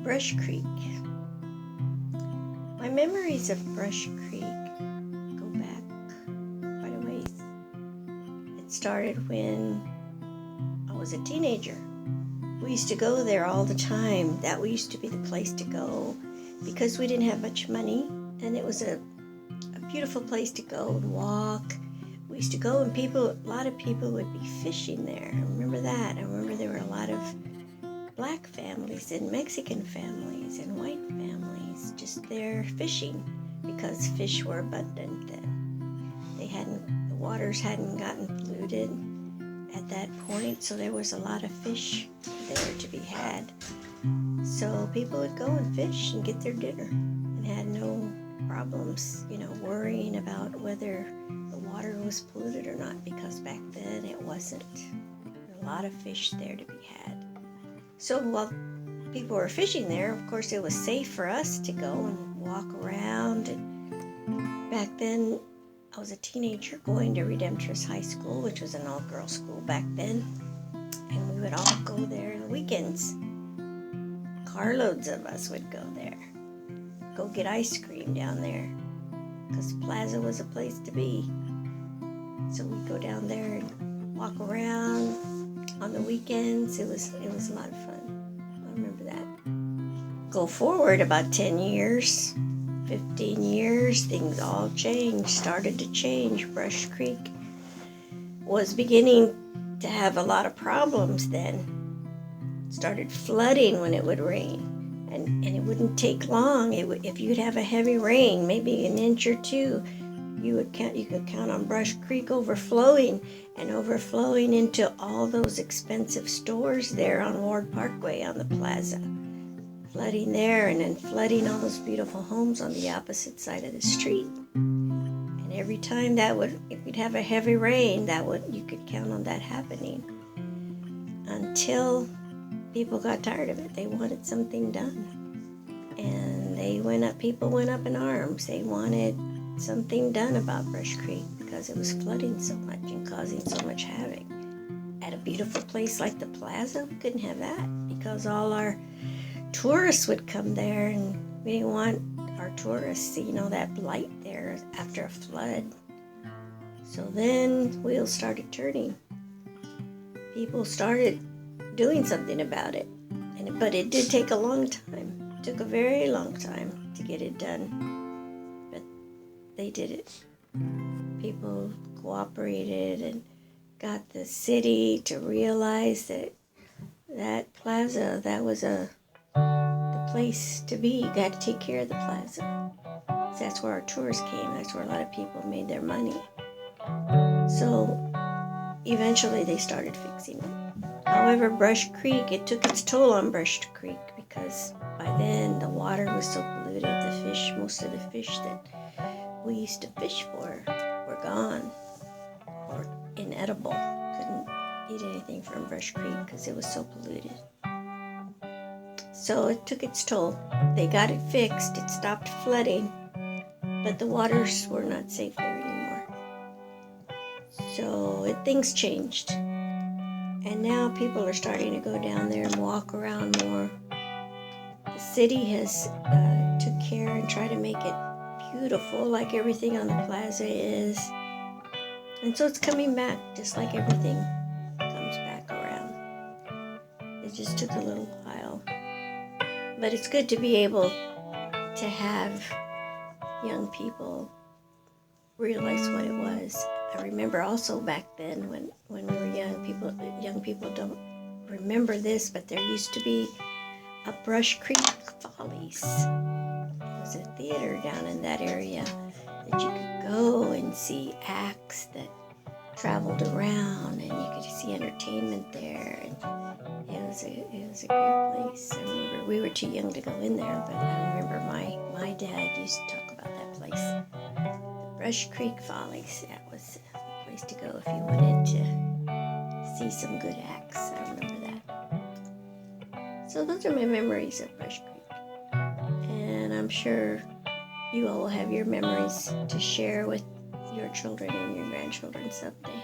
Brush Creek. My memories of Brush Creek go back quite a ways. It started when I was a teenager. We used to go there all the time. That used to be the place to go because we didn't have much money, and it was a beautiful place to go and walk. We used to go, and a lot of people would be fishing there. I remember that. I remember there were a lot of black families and Mexican families and white families just there fishing because fish were abundant then. The waters hadn't gotten polluted at that point, so there was a lot of fish there to be had. So people would go and fish and get their dinner and had no problems, worrying about whether the water was polluted or not, because back then it wasn't. There were a lot of fish there to be had. So while people were fishing there, of course it was safe for us to go and walk around. And back then I was a teenager going to Redemptorist High School, which was an all-girls school back then. And we would all go there on the weekends. Carloads of us would go there. Go get ice cream down there, because Plaza was a place to be. So we'd go down there and walk around on the weekends. It was a lot of fun. I remember that. Go forward about 10 years, 15 years, things all changed, started to change. Brush Creek was beginning to have a lot of problems then. It started flooding when it would rain. And it wouldn't take long. If you'd have a heavy rain, maybe an inch or two, you could count on Brush Creek overflowing into all those expensive stores there on Ward Parkway on the plaza. Flooding there, and then flooding all those beautiful homes on the opposite side of the street. And every time if you'd have a heavy rain, you could count on that happening. Until people got tired of it. They wanted something done. And people went up in arms. They wanted something done about Brush Creek because it was flooding so much and causing so much havoc. At a beautiful place like the plaza, we couldn't have that because all our tourists would come there, and we didn't want our tourists, that blight there after a flood. So then wheels started turning. People started doing something about it. But it did take a long time. It took a very long time to get it done. But they did it. People cooperated and got the city to realize that plaza, that was the place to be. You got to take care of the plaza. That's where our tourists came. That's where a lot of people made their money. So eventually they started fixing it. However, Brush Creek, it took its toll on Brush Creek because by then the water was so polluted. Most of the fish that we used to fish for were gone or inedible. Couldn't eat anything from Brush Creek because it was so polluted. So it took its toll. They got it fixed. It stopped flooding, but the waters were not safe there anymore. So things changed. And now people are starting to go down there and walk around more. The city has took care and tried to make it beautiful, like everything on the plaza is. And so it's coming back, just like everything comes back around. It just took a little while. But it's good to be able to have young people realize what it was. I remember also back then when we were young people don't remember this, but there used to be a Brush Creek Follies. It was a theater down in that area that you could go and see acts that traveled around, and you could see entertainment there. And it was a great place. I remember we were too young to go in there, but I remember my dad used to talk about that place. Brush Creek Follies. That was a place to go if you wanted to see some good acts. I remember that. So those are my memories of Brush Creek. And I'm sure you all will have your memories to share with your children and your grandchildren someday.